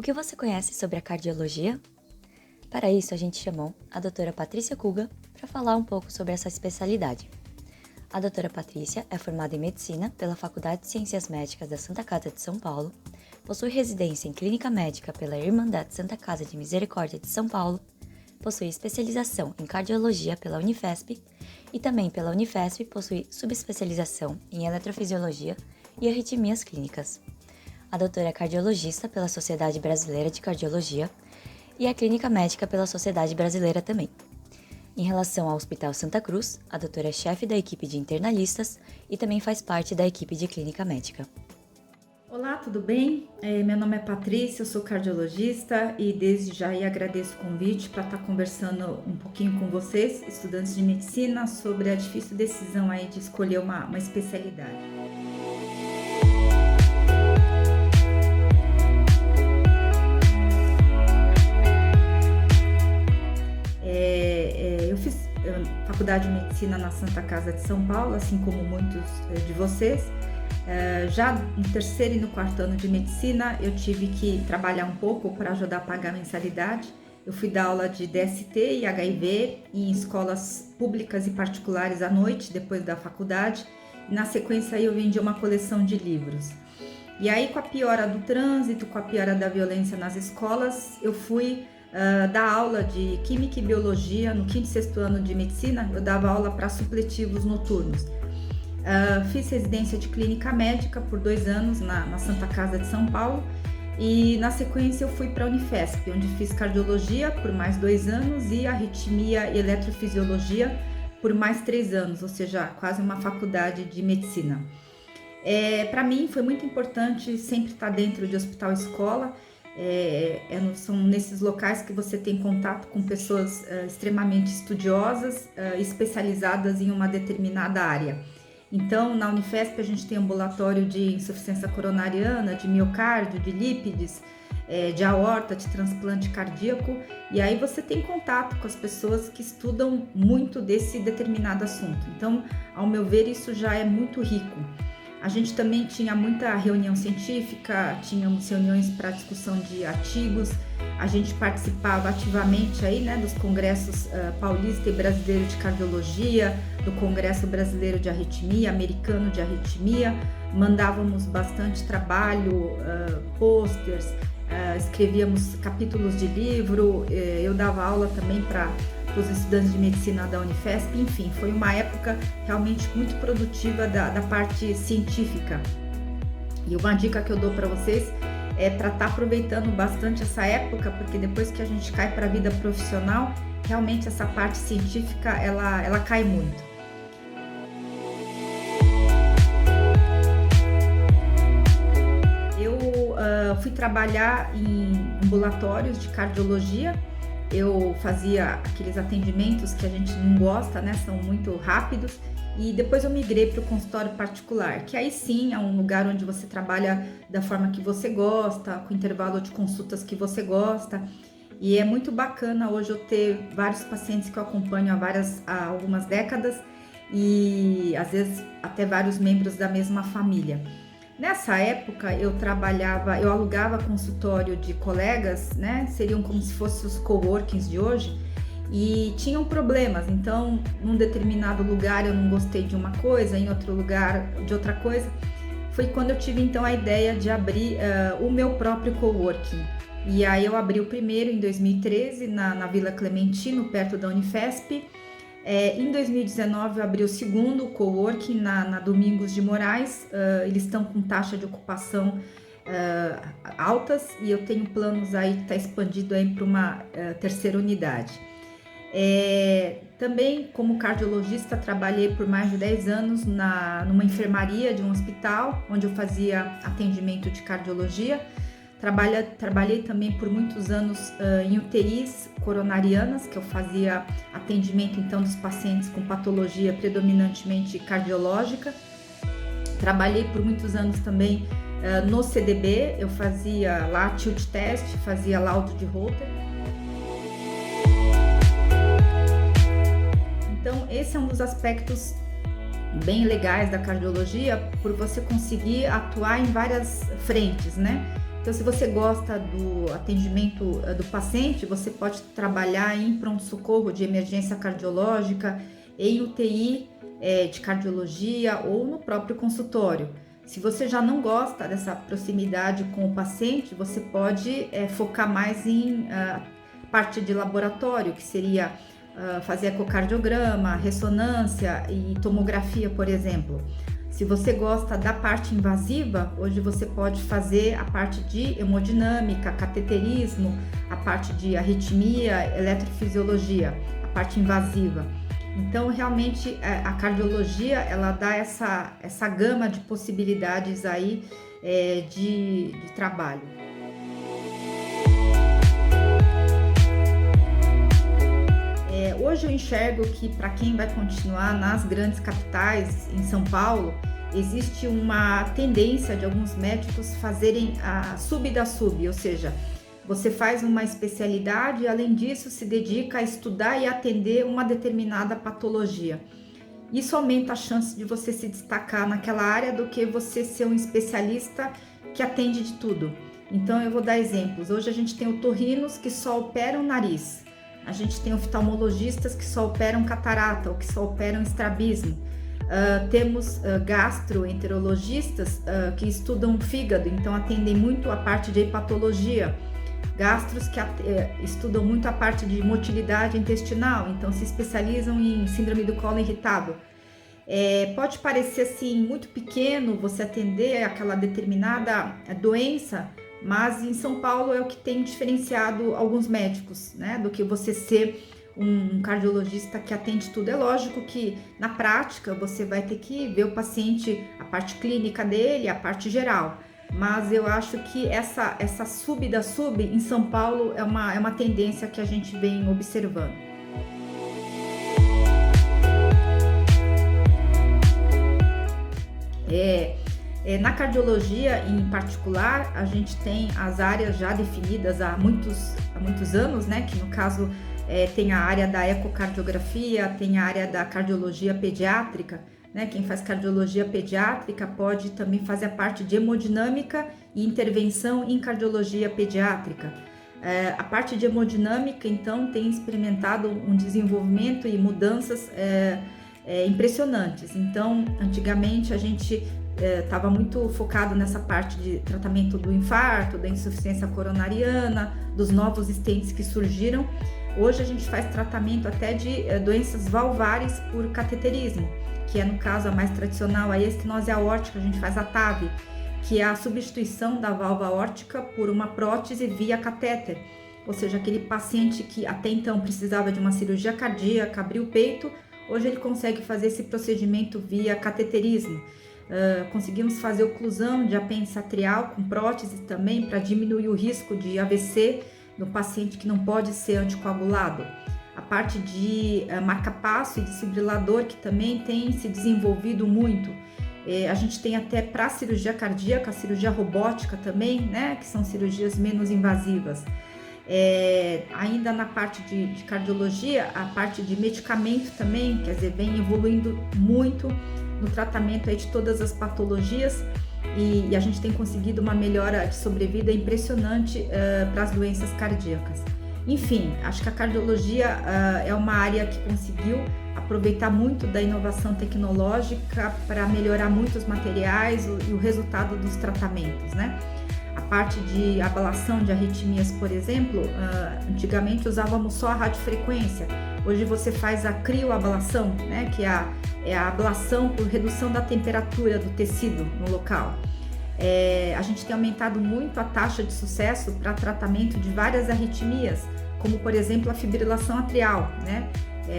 que você conhece sobre a cardiologia? Para isso, a gente chamou a doutora Patrícia Kuga para falar um pouco sobre essa especialidade. A doutora Patrícia é formada em Medicina pela Faculdade de Ciências Médicas da Santa Casa de São Paulo, possui residência em Clínica Médica pela Irmandade Santa Casa de Misericórdia de São Paulo, possui especialização em Cardiologia pela Unifesp e também pela Unifesp possui subespecialização em Eletrofisiologia e Arritmias Clínicas. A doutora é cardiologista pela Sociedade Brasileira de Cardiologia e é clínica médica pela Sociedade Brasileira também. Em relação ao Hospital Santa Cruz, a doutora é chefe da equipe de internalistas e também faz parte da equipe de clínica médica. Olá, tudo bem? Meu nome é Patrícia, eu sou cardiologista e desde já agradeço o convite para estar conversando um pouquinho com vocês, estudantes de medicina, sobre a difícil decisão aí de escolher uma especialidade. Eu fiz faculdade de medicina na Santa Casa de São Paulo, assim como muitos de vocês. Já no terceiro e no quarto ano de medicina, eu tive que trabalhar um pouco para ajudar a pagar a mensalidade. Eu fui dar aula de DST e HIV em escolas públicas e particulares à noite, depois da faculdade. Na sequência, eu vendi uma coleção de livros. E aí, com a piora do trânsito, com a piora da violência nas escolas, eu fui dar aula de Química e Biologia no quinto e sexto ano de medicina. Eu dava aula para supletivos noturnos. Fiz residência de clínica médica por 2 anos na Santa Casa de São Paulo e na sequência eu fui para a Unifesp, onde fiz cardiologia por mais 2 anos e arritmia e eletrofisiologia por mais 3 anos, ou seja, quase uma faculdade de medicina. Para mim foi muito importante sempre estar dentro de hospital-escola. São nesses locais que você tem contato com pessoas extremamente estudiosas, especializadas em uma determinada área. Então, na Unifesp a gente tem ambulatório de insuficiência coronariana, de miocárdio, de lípides, de aorta, de transplante cardíaco, e aí você tem contato com as pessoas que estudam muito desse determinado assunto. Então, ao meu ver, isso já é muito rico. A gente também tinha muita reunião científica, tínhamos reuniões para discussão de artigos, a gente participava ativamente aí, dos congressos paulista e brasileiro de cardiologia, do Congresso Brasileiro de Arritmia, americano de arritmia, mandávamos bastante trabalho, posters, escrevíamos capítulos de livro, eu dava aula também para os estudantes de medicina da Unifesp, enfim, foi uma época realmente muito produtiva da parte científica. E uma dica que eu dou para vocês é para estar aproveitando bastante essa época, porque depois que a gente cai para a vida profissional, realmente essa parte científica, ela cai muito. Eu fui trabalhar em ambulatórios de cardiologia. Eu fazia aqueles atendimentos que a gente não gosta, são muito rápidos, e depois eu migrei para o consultório particular, que aí sim é um lugar onde você trabalha da forma que você gosta, com intervalo de consultas que você gosta, e é muito bacana hoje eu ter vários pacientes que eu acompanho há algumas décadas, e às vezes até vários membros da mesma família. Nessa época eu alugava consultório de colegas, seriam como se fossem os coworkings de hoje, e tinham problemas. Então, num determinado lugar eu não gostei de uma coisa, em outro lugar de outra coisa. Foi quando eu tive então a ideia de abrir o meu próprio coworking. E aí eu abri o primeiro em 2013 na Vila Clementino, perto da Unifesp. Em 2019 eu abri o segundo coworking na Domingos de Moraes. Eles estão com taxa de ocupação altas e eu tenho planos aí que está expandido aí para uma terceira unidade. Também como cardiologista trabalhei por mais de 10 anos numa enfermaria de um hospital onde eu fazia atendimento de cardiologia. Trabalhei também por muitos anos em UTIs coronarianas, que eu fazia atendimento então dos pacientes com patologia predominantemente cardiológica. Trabalhei por muitos anos também no CDB, eu fazia lá tilt test, fazia laudo de Holter. Então esse é um dos aspectos bem legais da cardiologia, por você conseguir atuar em várias frentes, Então, se você gosta do atendimento do paciente, você pode trabalhar em pronto-socorro de emergência cardiológica, em UTI de cardiologia ou no próprio consultório. Se você já não gosta dessa proximidade com o paciente, você pode focar mais em parte de laboratório, que seria fazer ecocardiograma, ressonância e tomografia, por exemplo. Se você gosta da parte invasiva, hoje você pode fazer a parte de hemodinâmica, cateterismo, a parte de arritmia, eletrofisiologia, a parte invasiva. Então, realmente, a cardiologia, ela dá essa gama de possibilidades aí de trabalho. Hoje eu enxergo que para quem vai continuar nas grandes capitais, em São Paulo, existe uma tendência de alguns médicos fazerem a sub da sub, ou seja, você faz uma especialidade e além disso se dedica a estudar e atender uma determinada patologia. Isso aumenta a chance de você se destacar naquela área do que você ser um especialista que atende de tudo. Então eu vou dar exemplos. Hoje a gente tem otorrinos que só operam nariz. A gente tem oftalmologistas que só operam catarata ou que só operam estrabismo. Temos gastroenterologistas que estudam fígado, então atendem muito a parte de hepatologia. Gastros que estudam muito a parte de motilidade intestinal, então se especializam em síndrome do colo irritável. Pode parecer assim muito pequeno você atender aquela determinada doença, mas em São Paulo é o que tem diferenciado alguns médicos, né, do que você ser um cardiologista que atende tudo. É lógico que na prática você vai ter que ver o paciente, a parte clínica dele, a parte geral, mas eu acho que essa sub da sub em São Paulo é uma tendência que a gente vem observando. Na cardiologia, em particular, a gente tem as áreas já definidas há muitos anos, né? Que no caso tem a área da ecocardiografia, tem a área da cardiologia pediátrica, né? Quem faz cardiologia pediátrica pode também fazer a parte de hemodinâmica e intervenção em cardiologia pediátrica. A parte de hemodinâmica, então, tem experimentado um desenvolvimento e mudanças impressionantes. Então, antigamente a gente estava muito focado nessa parte de tratamento do infarto, da insuficiência coronariana, dos novos stents que surgiram. Hoje a gente faz tratamento até de doenças valvares por cateterismo, que é no caso a mais tradicional, a estenose aórtica, a gente faz a TAV, que é a substituição da válvula aórtica por uma prótese via catéter, ou seja, aquele paciente que até então precisava de uma cirurgia cardíaca, abrir o peito, hoje ele consegue fazer esse procedimento via cateterismo. Conseguimos fazer oclusão de apêndice atrial com prótese também para diminuir o risco de AVC no paciente que não pode ser anticoagulado. A parte de marca-passo e desfibrilador que também tem se desenvolvido muito. A gente tem até para cirurgia cardíaca, cirurgia robótica também, né, que são cirurgias menos invasivas. Ainda na parte de cardiologia, a parte de medicamento também, quer dizer, vem evoluindo muito no tratamento aí de todas as patologias e a gente tem conseguido uma melhora de sobrevida impressionante para as doenças cardíacas. Enfim, acho que a cardiologia é uma área que conseguiu aproveitar muito da inovação tecnológica para melhorar muitos materiais e o resultado dos tratamentos, né? A parte de ablação de arritmias, por exemplo, antigamente usávamos só a radiofrequência. Hoje você faz a crioablação, né, que é a ablação por redução da temperatura do tecido no local. A gente tem aumentado muito a taxa de sucesso para tratamento de várias arritmias, como por exemplo a fibrilação atrial, né?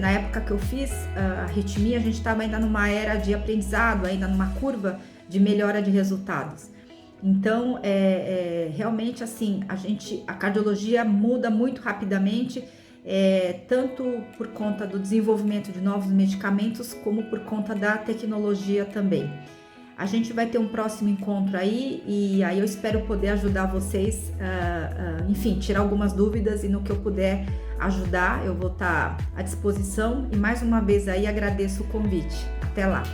Na época que eu fiz a arritmia, a gente estava ainda numa era de aprendizado, ainda numa curva de melhora de resultados. Então, realmente assim, a cardiologia muda muito rapidamente, tanto por conta do desenvolvimento de novos medicamentos, como por conta da tecnologia também. A gente vai ter um próximo encontro aí, e aí eu espero poder ajudar vocês, enfim, tirar algumas dúvidas, e no que eu puder ajudar, eu vou estar à disposição. E mais uma vez aí agradeço o convite. Até lá!